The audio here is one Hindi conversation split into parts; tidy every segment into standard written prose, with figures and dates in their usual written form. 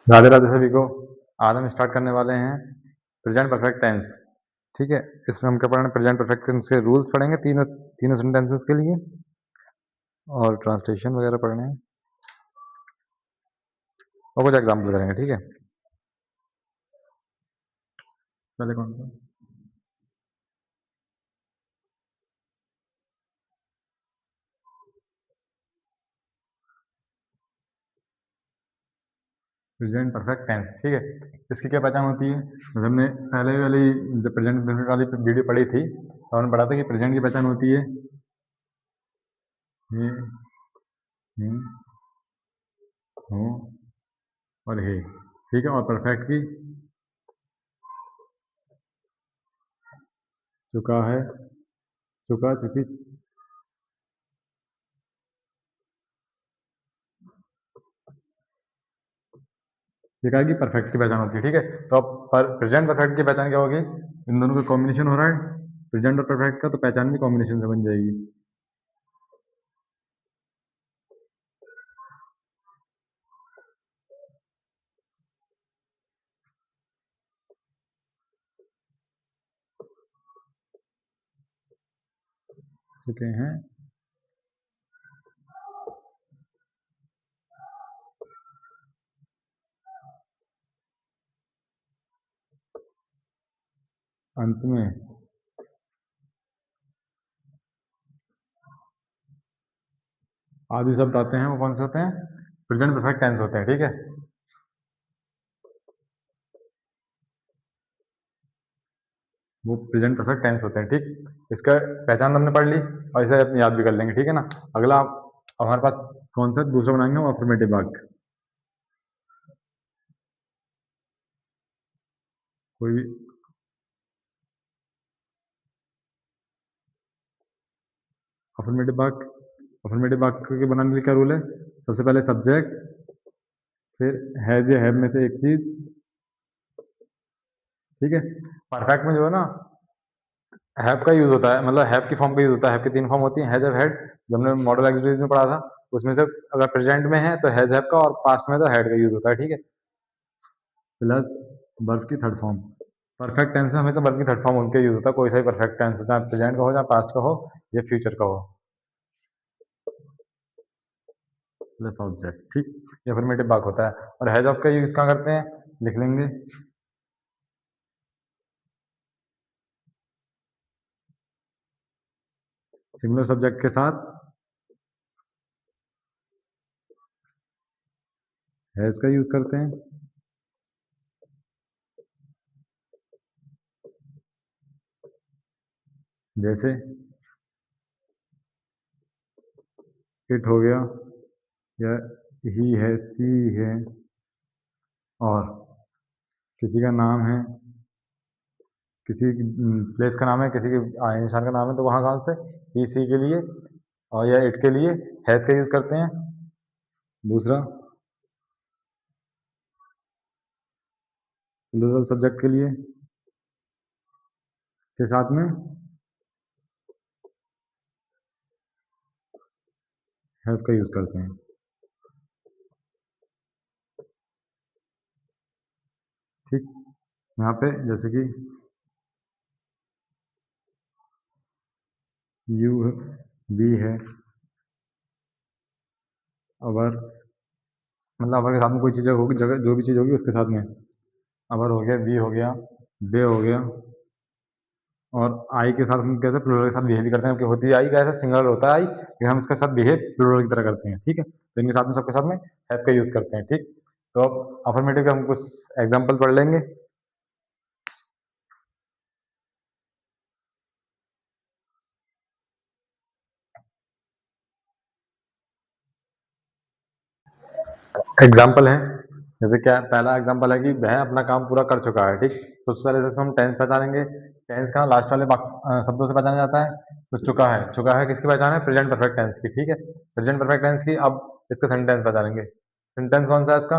राधे राधे सभी को। आज हम स्टार्ट करने वाले हैं प्रेजेंट परफेक्ट टेंस। ठीक है, इसमें हम क्या पढ़ेंगे? प्रेजेंट परफेक्ट टेंस के रूल्स पढ़ेंगे तीनों तीनों सेंटेंसेस के लिए, और ट्रांसलेशन वगैरह पढ़ने हैं और कुछ एग्जाम्पल करेंगे। ठीक है, पहले कौन सा? Present perfect tense. ठीक है, इसकी क्या पहचान होती है? जब हमने पहले वाली जब प्रेजेंट परफेक्ट वाली वीडियो पढ़ी थी तो हमने पढ़ा था कि प्रेजेंट की पहचान होती है हे, हूँ, हूँ और हे। ठीक है, और परफेक्ट की चुका है, चुका, चुकी। ये कहा कि परफेक्ट की पहचान होती है। ठीक है, तो अब प्रेजेंट परफेक्ट की पहचान क्या होगी? इन दोनों का कॉम्बिनेशन हो रहा है, प्रेजेंट और परफेक्ट का, तो पहचान भी कॉम्बिनेशन से बन जाएगी। चुके हैं, अंत में आदि शब्द आते हैं, वो कौन से होते हैं? प्रेजेंट परफेक्ट टेंस होते हैं। ठीक है, वो प्रेजेंट परफेक्ट टेंस होते हैं। ठीक, इसका पहचान हमने पढ़ ली और इसे अपने याद भी कर लेंगे। ठीक है ना। अगला अब हमारे पास कौन सा दूसरा बनाएंगे? वो अफर्मेटिव वाक्य। कोई भी अफर्मेटिव वाक्य के बनाने के लिए क्या रूल है? सबसे पहले सब्जेक्ट, फिर हैज या हैव में से एक चीज। ठीक है, परफेक्ट में जो है ना, हैव का यूज होता है, मतलब हैव की फॉर्म का यूज होता है। हैव की तीन फॉर्म होती है, हैज, हैव, हैड। जो हमने मॉडल एक्सरसाइज में पढ़ा था उसमें से अगर प्रेजेंट में है तो हैज, हैव का, और पास्ट में तो हैड का यूज होता है। ठीक है, प्लस वर्ब की थर्ड फॉर्म। परफेक्ट टेंस में हमेशा वर्ब की थर्ड फॉर्म उनके यूज होता है, कोई सा भी परफेक्ट टेंस हो, चाहे प्रेजेंट का हो, चाहे पास्ट का हो, या फ्यूचर का हो। Plus object. ठीक, ये अफर्मेटिव वाक्य होता है। और हैज ऑफ का यूज कहाँ करते हैं? लिख लेंगे, सिंगुलर सब्जेक्ट के साथ हैज का यूज करते हैं। जैसे इट हो गया, या ही है, सी है, और किसी का नाम है, किसी प्लेस का नाम है, किसी के इंसान का नाम है, तो वहाँ कहाँ से ही, सी के लिए और या इट के लिए हैज का यूज करते हैं। दूसरा प्लूरल सब्जेक्ट के लिए के साथ में हैव का यूज करते हैं। ठीक, यहाँ पे जैसे कि यू, वी है, अवर, मतलब अवर के साथ में कोई चीज़ होगी, जगह जो भी चीज़ होगी उसके साथ में अवर हो गया, वी हो गया, दे हो गया। और आई के साथ हम कैसे प्लूरल के साथ बिहेव करते हैं, क्योंकि होती है आई कैसे सिंगुलर होता है आई, लेकिन हम इसके साथ बिहेव प्लूरल की तरह करते हैं। ठीक है, तो इनके साथ में सबके साथ में हैव का यूज करते हैं। ठीक, तो अब अफर्मेटिव के हम कुछ एग्जाम्पल पढ़ लेंगे। एग्जाम्पल है, जैसे क्या पहला एग्जाम्पल है कि वह अपना काम पूरा कर चुका है। ठीक, तो सबसे पहले जैसे हम टेंस पहचानेंगे। टेंस का लास्ट वाले शब्दों से पहचाना जाता है। तो चुका है किसकी पहचान है? प्रेजेंट परफेक्ट टेंस की। ठीक है, प्रेजेंट परफेक्ट टेंस की। अब इसका सेंटेंस पहचानेंगे। सेंटेंस कौन सा है इसका?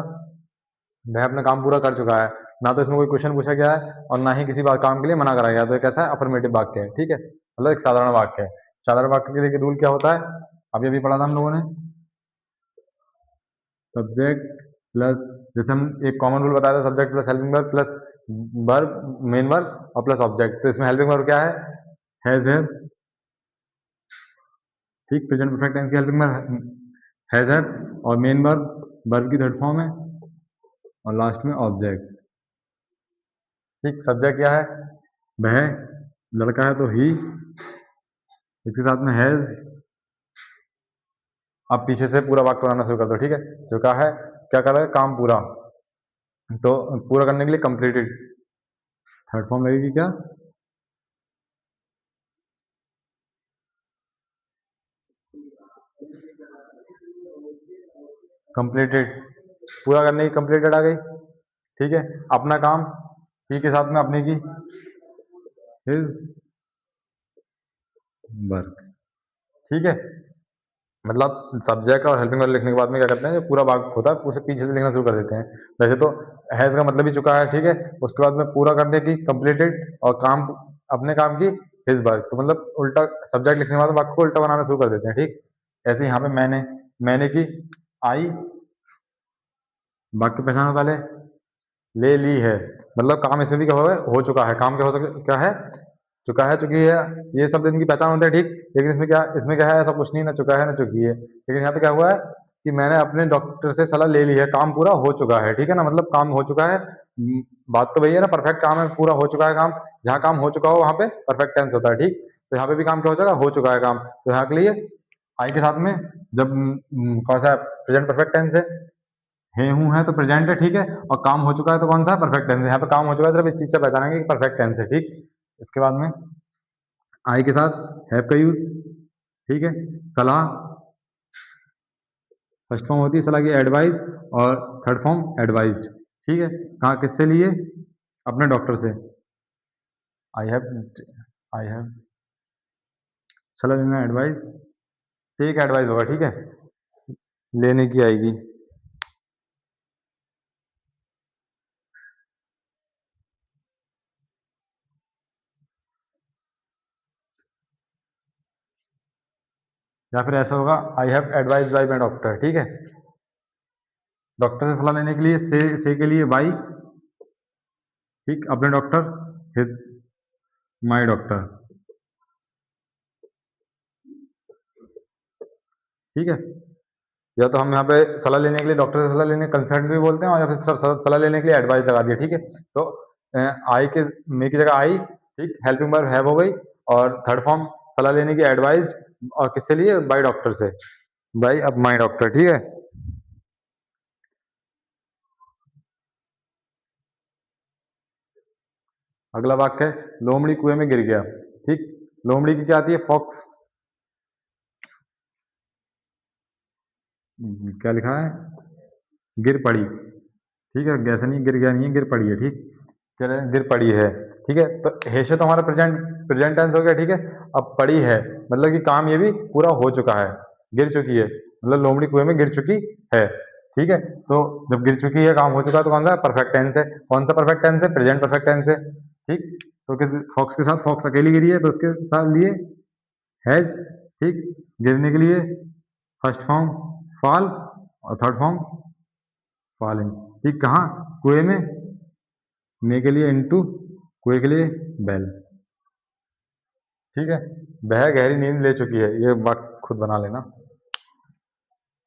वह अपना काम पूरा कर चुका है। ना तो इसमें कोई क्वेश्चन पूछा गया है और ना ही किसी काम के लिए मना करा गया, तो एक ऐसा अफर्मेटिव वाक्य है। ठीक है, मतलब एक साधारण वाक्य है। साधारण वाक्य के लिए रूल क्या होता है? अभी अभी पढ़ा था हम लोगों ने, सब्जेक्ट प्लस, जैसे हम एक कॉमन रूल बताया था, subject plus helping verb plus verb, main verb और प्लस ऑब्जेक्ट। तो इसमें हेल्पिंग वर्ब क्या है? हैज, ठीक, प्रेजेंट परफेक्ट टेंस की हेल्पिंग वर्ब हैज है, और मेन वर्ब वर्ब की थर्ड फॉर्म है, और लास्ट में ऑब्जेक्ट। ठीक, सब्जेक्ट क्या है? वह, लड़का है तो ही, इसके साथ में हैज। अब पीछे से पूरा वाक्य बनाना शुरू कर दो, ठीक है। चुका है, क्या कर रहा है? काम पूरा, तो पूरा करने के लिए कंप्लीटेड, थर्ड फॉर्म लगेगी क्या? कंप्लीटेड, पूरा करने की कंप्लीटेड आ गई, ठीक है। अपना काम, ही के साथ में अपने की, हिज वर्क, ठीक है। मतलब सब्जेक्ट और हेल्पिंग वर्ब लिखने के बाद में क्या करते हैं, जो पूरा वाक्य होता है उसे पीछे से लिखना शुरू कर देते हैं। वैसे तो हैज का मतलब ही चुका है, ठीक है। उसके बाद में पूरा करने की कंप्लीटेड, और काम, अपने काम की हिज वर्क, तो मतलब उल्टा सब्जेक्ट लिखने के बाद वाक्य को उल्टा बनाना शुरू कर देते हैं, ठीक। ऐसे यहाँ पे मैंने की, आई, वाक्य पहचानो पहले, ले ली है, मतलब काम इसमें भी क्या हो चुका है। काम क्या हो सके, क्या है? चुका है, चुकी है, ये सब इनकी पहचान होता है, ठीक। लेकिन इसमें क्या है? ऐसा कुछ नहीं, ना चुका है ना चुकी है। लेकिन यहाँ पे क्या हुआ है कि मैंने अपने डॉक्टर से सलाह ले ली है, काम पूरा हो चुका है, ठीक है ना। मतलब काम हो चुका है, बात तो वही है ना, परफेक्ट काम है, पूरा हो चुका है काम। जहाँ काम हो चुका हो वहां पे परफेक्ट टेंस होता है, ठीक। तो यहाँ पे भी काम क्या हो जाएगा? हो चुका है काम। तो यहाँ के लिए आई के साथ में जब कौन सा प्रेजेंट परफेक्ट टेंस है हूँ है तो प्रेजेंट है, ठीक है। और काम हो चुका है तो कौन सा? परफेक्ट टेंस है। यहाँ पे काम हो चुका है, सिर्फ इस चीज से पहचानेंगे कि परफेक्ट टेंस है, ठीक। इसके बाद में आई के साथ हैव का यूज, ठीक है। सलाह, फर्स्ट फॉर्म होती है सलाह की एडवाइस, और थर्ड फॉर्म एडवाइज्ड, ठीक है। कहाँ, किससे लिए? अपने डॉक्टर से। आई हैव, आई हैव, सलाह लेना, एडवाइस, ठीक, एडवाइस होगा, ठीक है, लेने की आएगी। या फिर ऐसा होगा, I have advise bye my doctor, ठीक है। डॉक्टर से सलाह लेने के लिए से के लिए बाई, ठीक, अपने डॉक्टर, हिज, माई डॉक्टर, ठीक है। या तो हम यहाँ पे सलाह लेने के लिए डॉक्टर से सलाह लेने कंसल्ट भी बोलते हैं, और या फिर सलाह लेने के लिए एडवाइस लगा दिया, ठीक है। तो आई के, मे की जगह आई, ठीक, हेल्पिंग वर्ब हैव हो गई, और थर्ड फॉर्म सलाह लेने की एडवाइज्ड, और किससे लिए? बाय डॉक्टर से, बाय अब माई डॉक्टर, ठीक है। अगला वाक्य है, लोमड़ी कुएं में गिर गया, ठीक। लोमड़ी की क्या आती है? फॉक्स, क्या लिखा है? गिर पड़ी, ठीक है। ऐसा नहीं गिर गया, नहीं है, गिर पड़ी है, ठीक। कह रहे हैं गिर पड़ी है, ठीक है। तो हेशे तो हमारा प्रेजेंट प्रेजेंट टेंस हो गया, ठीक है। अब पड़ी है, मतलब कि काम ये भी पूरा हो चुका है, गिर चुकी है, मतलब लोमड़ी कुएं में गिर चुकी है, ठीक है। तो जब गिर चुकी है, काम हो चुका है, तो कौन सा परफेक्ट टेंस है? कौन सा परफेक्ट टेंस है? प्रेजेंट परफेक्ट टेंस है, ठीक। तो किस फॉक्स के साथ, फॉक्स अकेली गिरी है तो उसके साथ लिए हैज, ठीक। गिरने के लिए फर्स्ट फॉर्म फॉल, और थर्ड फॉर्म फॉलिंग, ठीक। कहाँ? कुएं में, मे के लिए इनटू, कुएं के लिए बेल, ठीक है। वह गहरी नींद ले चुकी है, ये वाक्य खुद बना लेना,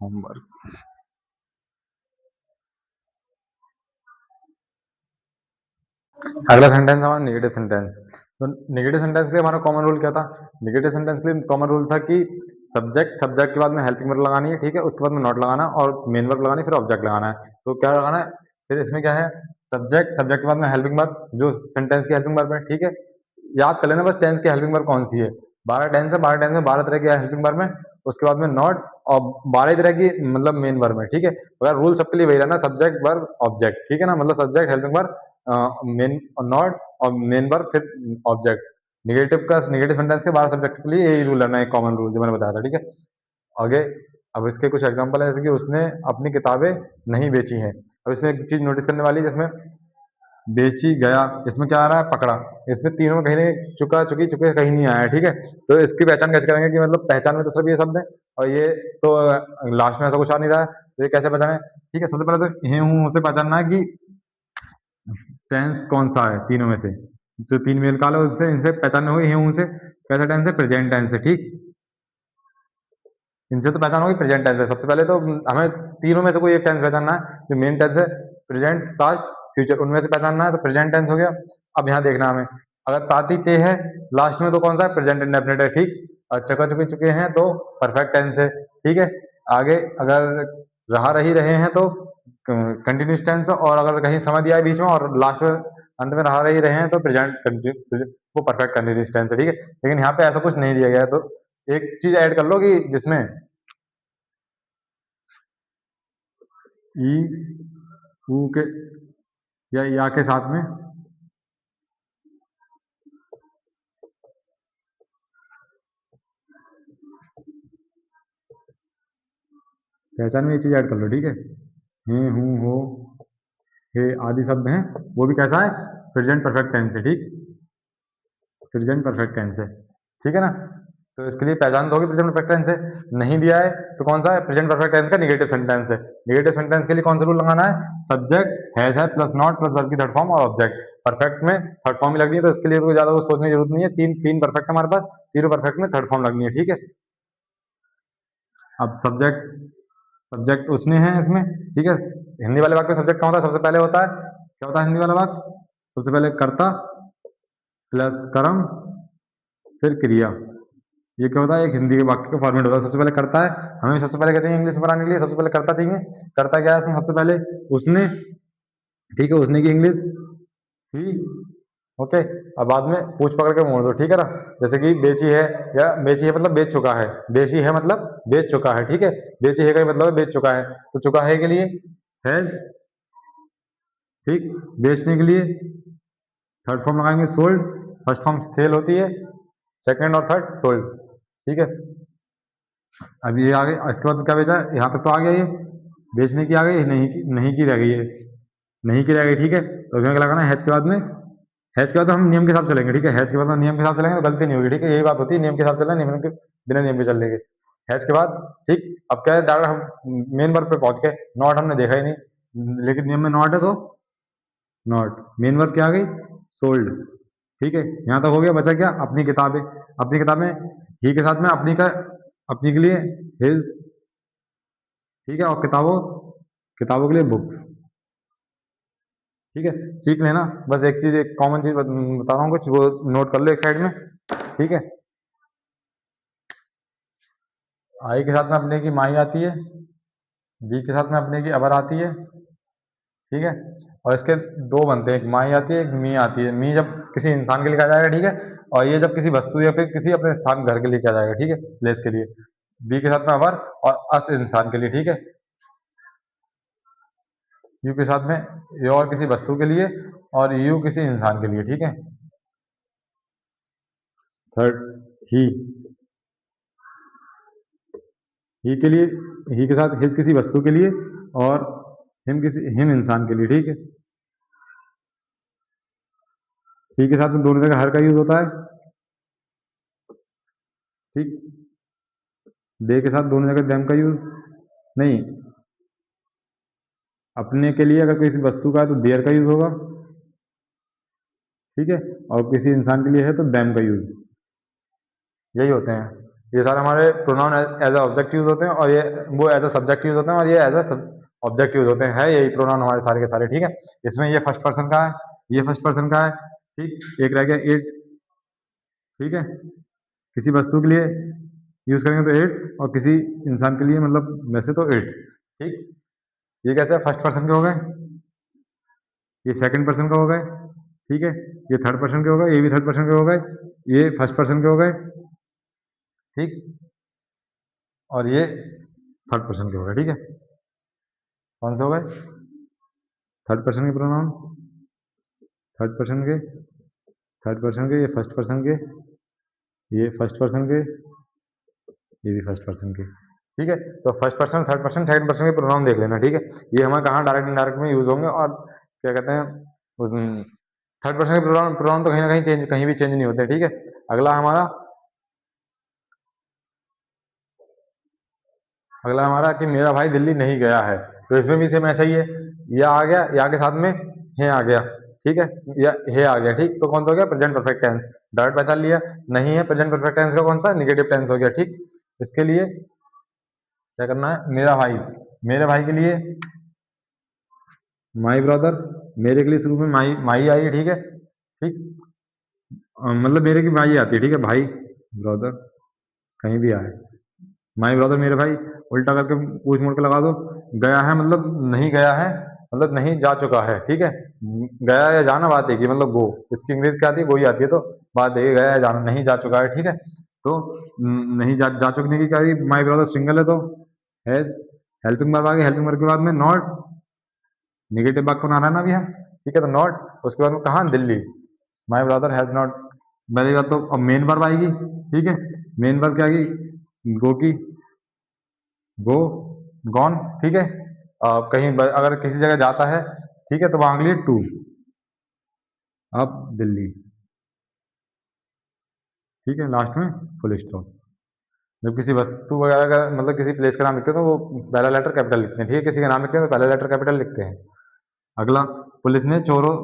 होमवर्क। अगला सेंटेंस हमारा नेगेटिव सेंटेंस। तो नेगेटिव सेंटेंस के लिए हमारा कॉमन रूल क्या था? नेगेटिव सेंटेंस के लिए कॉमन रूल था कि सब्जेक्ट के बाद में हेल्पिंग वर्ब लगानी है, ठीक है। उसके बाद में नॉट लगाना, और मेन वर्ब लगानी, फिर ऑब्जेक्ट लगाना है। तो क्या लगाना है? फिर इसमें क्या है? सब्जेक्ट के बाद में हेल्पिंग वर्ब, जो सेंटेंस की हेल्पिंग वर्ब है, ठीक है। याद कर लेना बस टेंस की हेल्पिंग वर्ब कौन सी है। 12 टेंस है, 12 टेंस में 12 तरह की हेल्पिंग वर्ब है। उसके बाद में नॉट, और 12 तरह की मतलब मेन वर्ब है, ठीक है। अगर रूल सबके लिए वही रहना, सब्जेक्ट वर्ब ऑब्जेक्ट, ठीक है ना। मतलब subject helping verb, main not, और मेन वर्ब, फिर ऑब्जेक्ट। नेगेटिव सेंटेंस के 12 सब्जेक्ट के लिए यही रूल रहना है, कॉमन रूल जो मैंने बताया था, ठीक है। आगे, अब इसके कुछ एग्जांपल है, जैसे कि उसने अपनी किताबें नहीं बेची हैं। अब इसमें एक चीज नोटिस करने वाली है, जिसमें बेची गया, इसमें क्या आ रहा है? पकड़ा। इसमें तीनों में कहीं नहीं, चुका, चुकी, चुके कहीं नहीं आया है, ठीक है। तो इसकी पहचान कैसे करेंगे कि मतलब पहचान में तो सब ये शब्द है, और ये तो लास्ट में ऐसा कुछ आ नहीं रहा है, तो ये कैसे पहचाने? ठीक है, सबसे पहले तो हे हूँ से पहचानना है कि टेंस कौन सा है तीनों में से। जो तीन मेल काल है उससे इनसे पहचान हुई हे हूँ से कैसा टेंस है, प्रेजेंट टेंस है। ठीक, इनसे तो पहचान होगी प्रेजेंट टेंस है। सबसे पहले तो हमें तीनों में से कोई एक टेंस पहचानना है, जो मेन टेंस है प्रेजेंट पास्ट फ्यूचर, उनमें से पहचानना है। तो प्रेजेंट टेंस हो गया। अब यहाँ देखना हमें, अगर ताती ते है लास्ट में तो कौन सा है, प्रेजेंट इंडेफिनिट है। ठीक, और चका चुके चुके हैं तो परफेक्ट टेंस है। ठीक है, आगे अगर रहा रही रहे हैं तो कंटिन्यूस टेंस, और अगर कहीं समय दिया है बीच में और लास्ट में अंत में रहा रही रहे हैं तो प्रेजेंट वो परफेक्ट कंटिन्यूस टेंस है। ठीक है, लेकिन यहाँ पे ऐसा कुछ नहीं दिया गया है, तो एक चीज ऐड कर लो कि जिसमें ई ऊ के या के साथ में पहचान में ये चीज ऐड कर लो। ठीक है, हे हूँ हो हे आदि शब्द हैं, वो भी कैसा है, प्रेजेंट परफेक्ट टेंस है। ठीक, प्रेजेंट परफेक्ट टेंस है। ठीक है ना, तो इसके लिए पहचान दोगे प्रेजेंट परफेक्ट टेंस है। नहीं दिया है तो कौन सा है, प्रेजेंट परफेक्ट टेंस का निगेटिव सेंटेंस है। निगेटिव सेंटेंस के लिए कौन सा रूल लगाना है, सब्जेक्ट हैज है प्लस नॉट प्लस वर्ब की थर्ड फॉर्म और ऑब्जेक्ट। परफेक्ट में थर्ड फॉर्म ही लगनी है, तो इसके लिए कोई ज्यादा सोचने की जरूरत नहीं है। तीन तीन परफेक्ट हमारे पास, तीनों परफेक्ट में थर्ड फॉर्म लगनी है। ठीक है, अब सब्जेक्ट सब्जेक्ट उसने है इसमें। ठीक है, हिंदी वाले वाक्य में सब्जेक्ट कौन होता है, सबसे पहले होता है, क्या होता है हिंदी वाला वाक्य, सबसे पहले कर्ता प्लस कर्म फिर क्रिया। ये क्या होता है, एक हिंदी के वाक्य का फॉर्मेट होता है। सबसे पहले करता है, हमें सबसे पहले कहते हैं इंग्लिश में बनाने के लिए सबसे पहले करता चाहिए। करता क्या है इसमें, सबसे पहले उसने। ठीक है, उसने की इंग्लिश ही। ओके, अब बाद में पूछ पकड़ के मोड़ दो। ठीक है ना, जैसे कि बेची है, या बेची है मतलब बेच चुका है, बेची है मतलब बेच चुका है। ठीक है, बेची है का मतलब है बेच चुका है, तो चुका है के लिए हैज। ठीक, बेचने के लिए थर्ड फॉर्म लगाएंगे सोल्ड। फर्स्ट फॉर्म सेल होती है, सेकंड और थर्ड सोल्ड। ठीक है, अब ये आ गई, इसके बाद क्या बेचा है, यहाँ तक तो आ गया, ये बेचने की आ गई, नहीं की रह गई है, नहीं की रह गई। ठीक है, तो इसमें क्या लगाना है, हैज के बाद में, हैज के बाद हम नियम के हिसाब से चलेंगे। ठीक है, हैज के बाद हम नियम के हिसाब से चलेंगे तो गलती नहीं होगी। ठीक है, यही बात होती है, नियम के हिसाब से चलना, नियम के बिना नियम के चल लेंगे। हैज के बाद ठीक, अब क्या है, डायरेक्ट हम मेन वर्ब पे पहुंच गए। नॉट हमने देखा ही नहीं, लेकिन नियम में नॉट है तो नॉट, मेन वर्ब क्या आ गई, सोल्ड। ठीक है, यहाँ तक हो गया। बचा क्या, अपनी किताबें। अपनी किताबें ही के साथ में अपनी का, अपनी के लिए हिज। ठीक है, और किताबों किताबों के लिए बुक्स। ठीक है, सीख लेना। बस एक चीज, एक कॉमन चीज बता रहा हूँ कुछ, वो नोट कर लो एक साइड में। ठीक है, आई के साथ में अपने की माई आती है, बी के साथ में अपने की अबर आती है। ठीक है, और इसके दो बनते हैं, एक माई आती है एक मी आती है। मी जब किसी इंसान के लिए कहा जाएगा। ठीक है, और ये जब किसी वस्तु या फिर किसी अपने स्थान घर के लिए कहा जाएगा। ठीक है, प्लेस के लिए। बी के साथ में अबर, और अस इंसान के लिए। ठीक है, यू के साथ में ये और किसी वस्तु के लिए, और यू किसी इंसान के लिए। ठीक है, थर्ड ही, ही के लिए, ही के साथ हिज किसी वस्तु के लिए, और हिम इंसान के लिए। ठीक है, सी के साथ में दोनों जगह हर का यूज होता है। ठीक, दे के साथ दोनों जगह देम का यूज नहीं। अपने के लिए अगर किसी वस्तु का है तो देयर का यूज होगा। ठीक है, और किसी इंसान के लिए है तो देम का यूज। यही होते हैं ये सारे हमारे pronoun, as a object use होते हैं, और ये वो एज अ सब्जेक्ट यूज होते हैं, और ये एज अ ऑब्जेक्ट यूज होते हैं। है यही प्रोनाउन हमारे सारे के सारे। ठीक है, इसमें ये फर्स्ट पर्सन का है, ये फर्स्ट पर्सन का है। ठीक, एक रह गया इट। ठीक है, किसी वस्तु के लिए यूज करेंगे तो इट्स, और किसी इंसान के लिए मतलब वैसे तो इट। ठीक, ये कैसे फर्स्ट पर्सन के हो गए, ये सेकंड पर्सन का हो गए। ठीक है, ये थर्ड पर्सन के हो गए, ये भी थर्ड पर्सन के हो गए, ये फर्स्ट पर्सन के हो गए। ठीक, और ये थर्ड पर्सन के हो गए। ठीक है, कौन से हो गए, थर्ड पर्सन के प्रोनाउन, थर्ड पर्सन के, थर्ड पर्सन के, ये फर्स्ट पर्सन के, ये फर्स्ट पर्सन के, ये भी फर्स्ट पर्सन के। ठीक है, तो first person, third person, second person के प्रोनाउन देख लेना। ठीक है, ये हमारे कहाँ डायरेक्ट इनडायरेक्ट में यूज होंगे, और क्या कहते हैं उस थर्ड पर्सन के प्रोनाउन प्रोनाउन तो कहीं ना कहीं चेंज, कहीं भी चेंज नहीं होते। ठीक है, अगला हमारा अगला हमारा कि मेरा भाई दिल्ली नहीं गया है, तो इसमें भी सेम ऐसा ही है, या आ गया, या के साथ में है आ गया, ठीक है, या है आ गया, ठीक, तो कौन सा हो गया, प्रेजेंट परफेक्ट टेंस, डायरेक्ट पहचान लिया। नहीं है प्रेजेंट परफेक्ट टेंस का कौन सा, निगेटिव टेंस हो गया, ठीक। इसके लिए क्या करना है, मेरा भाई, मेरे भाई के लिए माई ब्रदर, मेरे के लिए शुरू में माई माई आई है, ठीक है, ठीक, मतलब मेरे की माई आती है, ठीक है, भाई ब्रदर कहीं भी आए, माई ब्रदर मेरे भाई, उल्टा करके पूछ मोड़ के लगा दो, गया है मतलब नहीं गया है, मतलब नहीं जा चुका है, ठीक है, गया या जाना बात है कि मतलब गो, इसकी इंग्लिश क्या आती है, गो ही आती है, तो बात है गया या जाना, नहीं जा चुका है, ठीक है, तो नहीं जा चुकने की क्या माई ब्रदर सिंगल है, तो हैज, हेल्पिंग वर्ब आ गया, हेल्पिंग वर्ब के बाद में नॉट, निगेटिव वाक्य बना रहा है ना अभी हम, ठीक है, तो नॉट, उसके बाद में कहा, Delhi, my brother has not, पहली बात तो अब मेन वर्ब आएगी, ठीक है, मेन वर्ब क्या आएगी, गो की, गो, गॉन, ठीक है, कहीं अगर किसी जगह जाता है, ठीक है, तो वहां के लिए टू, अब दिल्ली, ठीक है, लास्ट में फुल स्टॉप। जब किसी वस्तु वगैरह का मतलब किसी प्लेस का नाम लिखते हैं तो वो पहला लेटर कैपिटल लिखते हैं, ठीक है, किसी का नाम लिखते हैं तो पहला लेटर कैपिटल लिखते हैं। अगला, पुलिस ने चोरों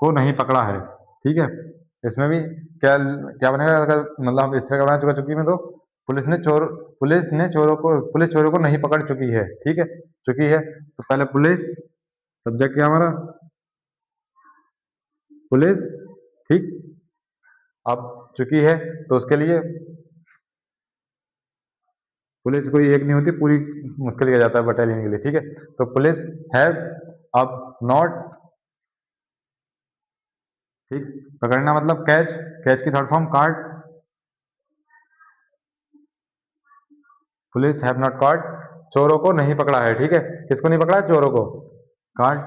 को नहीं पकड़ा है, ठीक है, इसमें भी क्या क्या बनेगा, अगर मतलब हम इस तरह का बना चुका चुकी में, तो पुलिस ने चोरों को, पुलिस चोरों को नहीं पकड़ चुकी है, ठीक है, चुकी है, तो पहले पुलिस, सब्जेक्ट क्या हमारा, पुलिस, ठीक, अब चुकी है, तो उसके लिए पुलिस कोई एक नहीं होती, पूरी मुश्किल किया जाता है बटालियन के लिए, ठीक है, तो पुलिस हैव, अब नॉट, ठीक, पकड़ना मतलब कैच, कैच की third form card, police have not caught, चोरों को नहीं पकड़ा है, ठीक है, किसको नहीं पकड़ा है, चोरों को, कार्ड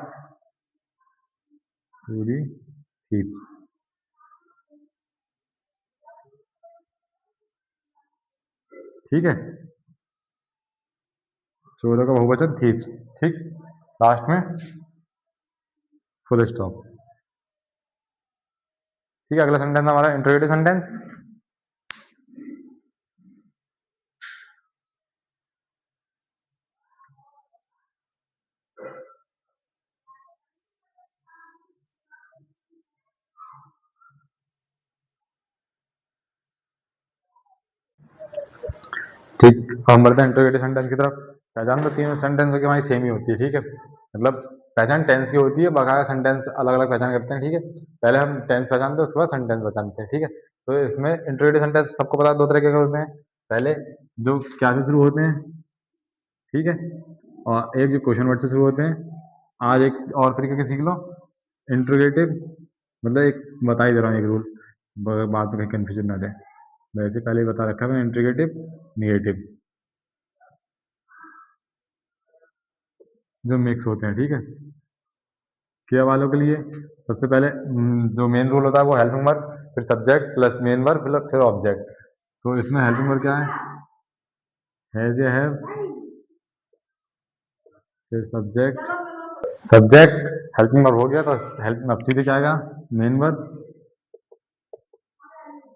पूरी थीप्स, ठीक है, चोरों का बहुवचन थीप्स, ठीक, लास्ट में फुल स्टॉप, ठीक है। अगला सेंटेंस हमारा इंटरोगेटिव सेंटेंस, ठीक, अब हम बढ़ते हैं इंटरोगेटिव सेंटेंस की तरफ। पहचान तो तीनों सेंटेंस की हमारी सेम ही होती है, ठीक है, मतलब पहचान टेंस की होती है, बकाया सेंटेंस अलग अलग पहचान करते हैं, ठीक है, पहले हम टेंस पहचानते हैं, उसके बाद सेंटेंस पहचानते हैं, ठीक है, तो इसमें इंटरोगेटिव सेंटेंस सबको पता है, दो तरह के होते हैं, पहले जो क्या से शुरू होते हैं, ठीक है, और एक जो क्वेश्चन वर्ड से शुरू होते हैं। आज एक और तरीके के सीख लो, इंटरोगेटिव, मतलब एक बता ही दे रहा हूँ एक रूल, बाद में कहीं कंफ्यूजन ना दे, वैसे पहले ही बता रखा है मैंने, इंटरोगेटिव, निगेटिव, जो मिक्स होते हैं, ठीक है, क्रिया वालों के लिए सबसे पहले जो मेन रूल होता है वो हेल्पिंग वर्ब, फिर सब्जेक्ट प्लस मेन वर्ब फिर ऑब्जेक्ट, तो इसमें हेल्पिंग वर्ब क्या है या हैव, फिर सब्जेक्ट, सब्जेक्ट हेल्पिंग वर्ब हो गया, तो हेल्पिंग अब सीधे क्या आएगा, मेन वर्ब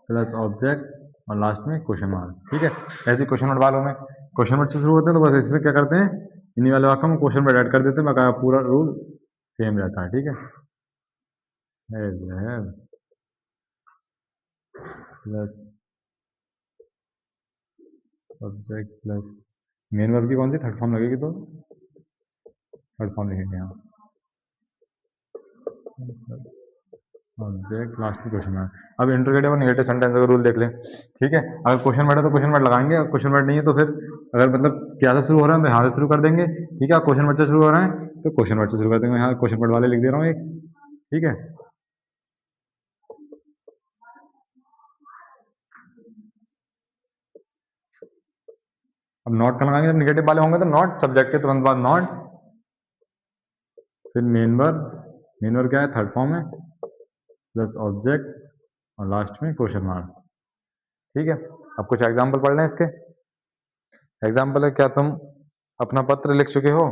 प्लस ऑब्जेक्ट और लास्ट में क्वेश्चन मार्क, ठीक है, ऐसे क्वेश्चन वर्ड वालों में क्वेश्चन वर्ड से शुरू होते हैं, तो बस इसमें क्या करते हैं, इन्हीं वाले वाक्यों में क्वेश्चन वर्ड ऐड कर देते हैं, बाकी पूरा रूल सेम रहता है, ठीक है, have plus subject plus main verb की कौन सी थर्ड फॉर्म लगेगी, तो थर्ड फॉर्म लिखेंगे यहाँ, ऑब्जेक्ट लास्ट में क्वेश्चन मार्क। अब इंटरोगेटिव और नेगेटिव सेंटेंस का रूल देख लें, ठीक है, अगर क्वेश्चन वर्ड है तो क्वेश्चन वर्ड लगाएंगे, और क्वेश्चन वर्ड नहीं है तो फिर अगर मतलब क्या से शुरू हो रहा है तो यहाँ से शुरू कर देंगे, ठीक है, क्वेश्चन वर्ड से शुरू हो रहा है तो क्वेश्चन वर्ड से शुरू कर देंगे, यहाँ क्वेश्चन वर्ड वाले लिख दे रहा हूँ एक, ठीक है, अब नॉट का लगाएंगे, जब निगेटिव वाले होंगे तो नॉट, सब्जेक्ट के तुरंत बाद नॉट, फिर मेन वर्ब क्या है, थर्ड फॉर्म है, प्लस ऑब्जेक्ट और लास्ट में क्वेश्चन मार्क, ठीक है। अब कुछ एग्जाम्पल पढ़ लें इसके। एग्जाम्पल है, क्या तुम अपना पत्र लिख चुके हो,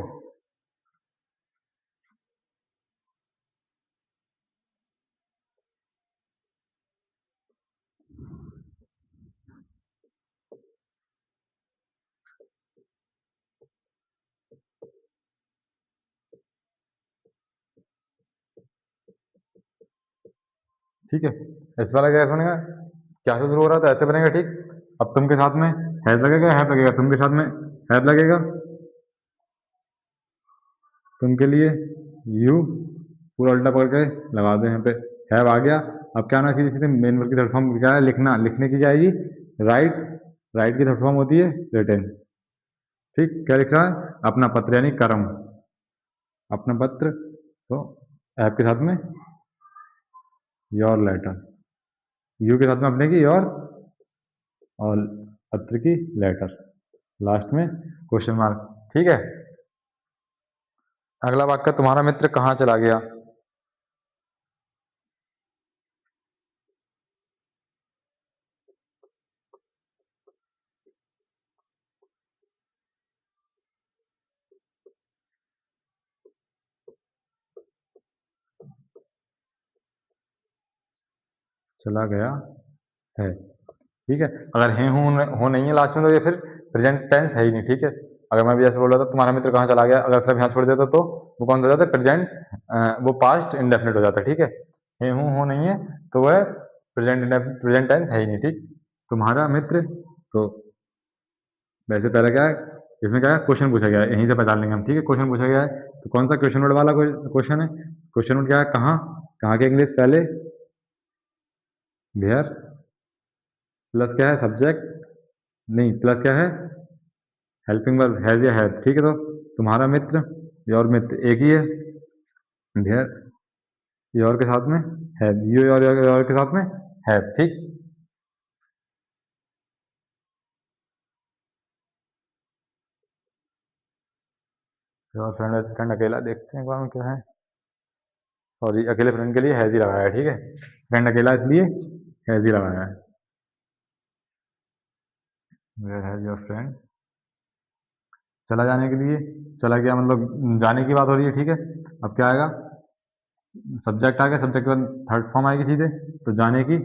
ठीक है। इस वाला कैसे बनेगा, क्या से शुरू हो रहा था ऐसे बनेगा, ठीक। अब तुम के साथ में हैज लगेगा, हैव लगेगा, तुम के साथ में हैव लगेगा, तुम के लिए यू, पूरा उल्टा पकड़ के लगा दो यहाँ पे, हैव आ गया। अब क्या होना, सीधे सीधे मेन वर्ब की थर्ड फॉर्म क्या है, लिखना, लिखने की क्या आएगी, राइट, राइट की थर्ड फॉर्म होती है रिटन, ठीक। क्या लिख रहा है, अपना पत्र यानी कर्म, अपना पत्र, तो ऐप के साथ में योर लेटर, यू के साथ में अपने की योर, और पत्र की लेटर, लास्ट में क्वेश्चन मार्क, ठीक है। अगला वाक्य, तुम्हारा मित्र कहाँ चला गया। चला गया है, ठीक है। अगर है हूँ हो नहीं है लास्ट में, तो ये फिर प्रेजेंट टेंस है ही नहीं, ठीक है। अगर मैं भी ऐसे बोल रहा था तुम्हारा मित्र कहाँ चला गया, अगर सिर्फ यहाँ छोड़ देता तो वो कौन सा हो जाता है, प्रेजेंट, वो पास्ट इंडेफिनिट हो जाता है, ठीक है हूँ हो नहीं है तो वह प्रेजेंट टेंस है ही नहीं, ठीक। तुम्हारा मित्र, तो वैसे पहले क्या है, इसमें क्या है, क्वेश्चन पूछा गया है, यहीं से पहचान लेंगे हम, ठीक है। क्वेश्चन पूछा गया है तो कौन सा क्वेश्चन वर्ड वाला क्वेश्चन है, क्वेश्चन वर्ड क्या है, कहाँ, कहाँ के इंग्लिश पहले वेयर, प्लस क्या है सब्जेक्ट, नहीं प्लस क्या है हेल्पिंग वर्ब हैज या हैव, ठीक है। तो तुम्हारा मित्र, योर मित्र एक ही है, वेयर, योर के साथ में हैव, यू योर के साथ में हैव, ठीक। योर फ्रेंड वैसे फ्रेंड अकेला, देखते हैं एक बार में क्या है, और ये अकेले फ्रेंड के लिए हैज ही लगाया है, ठीक है। फ्रेंड अकेला इसलिए हैज ही लगाया है, वेयर हैज योर फ्रेंड, चला जाने के लिए, चला गया मतलब जाने की बात हो रही है, ठीक है। अब क्या आएगा, सब्जेक्ट आ गया, सब्जेक्ट के बाद थर्ड फॉर्म आएगी सीधे, तो जाने की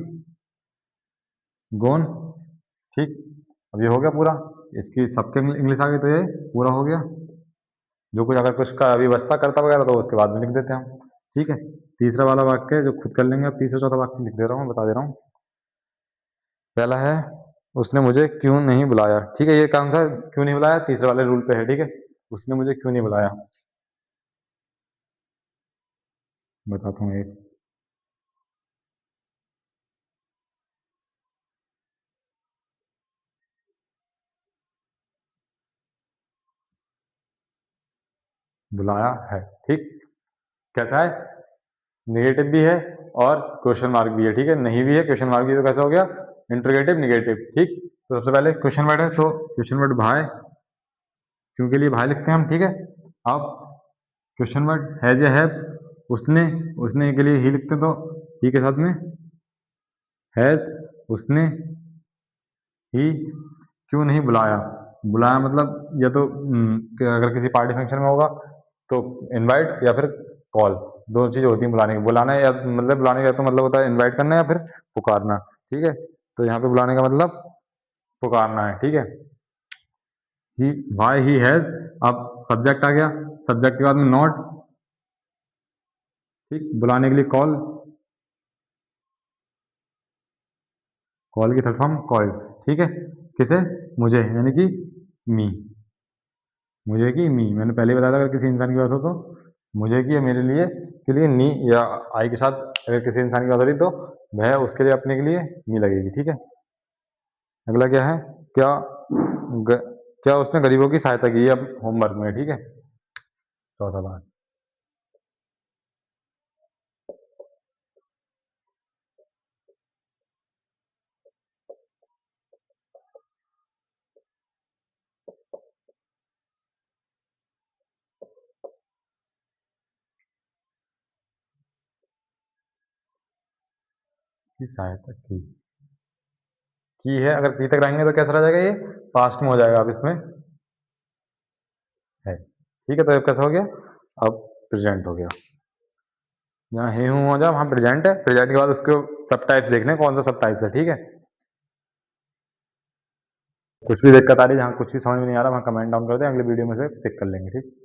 गोन, ठीक। अब ये हो गया पूरा, इसकी सबके इंग्लिश आ गई, तो ये पूरा हो गया। जो कुछ अगर कुछ का अभी बस्ता करता वगैरह तो उसके बाद में लिख देते हैं हम, ठीक है। तीसरा वाला वाक्य जो खुद कर लेंगे, अब तीसरा चौथा वाक्य लिख दे रहा हूँ, बता दे रहा हूँ। पहला है, उसने मुझे क्यों नहीं बुलाया, ठीक है। ये कौन सा क्यों नहीं बुलाया, तीसरे वाले रूल पे है, ठीक है। उसने मुझे क्यों नहीं बुलाया, बताता हूँ एक, बुलाया है, ठीक। कैसा है, निगेटिव भी है और क्वेश्चन मार्क भी है, ठीक है। नहीं भी है, क्वेश्चन मार्क भी है, तो कैसा हो गया, इंट्रोगेटिव निगेटिव, ठीक। तो सबसे पहले क्वेश्चन वर्ड है, तो क्वेश्चन वर्ड भाई, क्यों के लिए भाई लिखते हैं हम, ठीक है। अब क्वेश्चन वर्ड हैज या हैव, उसने, उसने के लिए ही लिखते हैं, तो ही के साथ में हैज, उसने ही क्यों नहीं बुलाया, बुलाया मतलब या तो कि अगर किसी पार्टी फंक्शन में होगा तो इनवाइट, या फिर कॉल, दो चीज होती है बुलाने की, बुलाना या मतलब बुलाने का तो मतलब होता है इनवाइट करना या फिर पुकारना, ठीक है। तो यहाँ पे बुलाने का मतलब पुकारना है, ठीक है। ही, वाई ही हैज, अब सब्जेक्ट आ गया, सब्जेक्ट के बाद में नॉट, ठीक। बुलाने के लिए कॉल, कॉल की थर्ड फॉर्म कॉल्ड, ठीक है। किसे, मुझे यानी कि मी, मुझे की मी, मैंने पहले ही बताया था, अगर किसी इंसान की बात हो तो मुझे की, या मेरे लिए के लिए नी, या आई के साथ अगर किसी इंसान की बात हो रही तो वह उसके लिए अपने के लिए मी लगेगी, ठीक है। अगला क्या है, क्या ग, क्या उसने गरीबों की सहायता की है अब होमवर्क में, ठीक है। चौथा बात, की सहायता की है, अगर की तक रहेंगे तो कैसा रह जाएगा, ये पास्ट में हो जाएगा, अब इसमें है, ठीक है। तो अब कैसा हो गया, अब प्रेजेंट हो गया, यहाँ हे हूँ हो जाए, वहाँ प्रेजेंट है, प्रेजेंट के बाद उसको सब टाइप्स देख लें कौन सा सब टाइप्स है, ठीक है। कुछ भी दिक्कत आ रही है, जहाँ कुछ भी समझ में नहीं आ रहा, वहाँ कमेंट डाउन कर दें, अगले वीडियो में से पिक कर लेंगे, ठीक।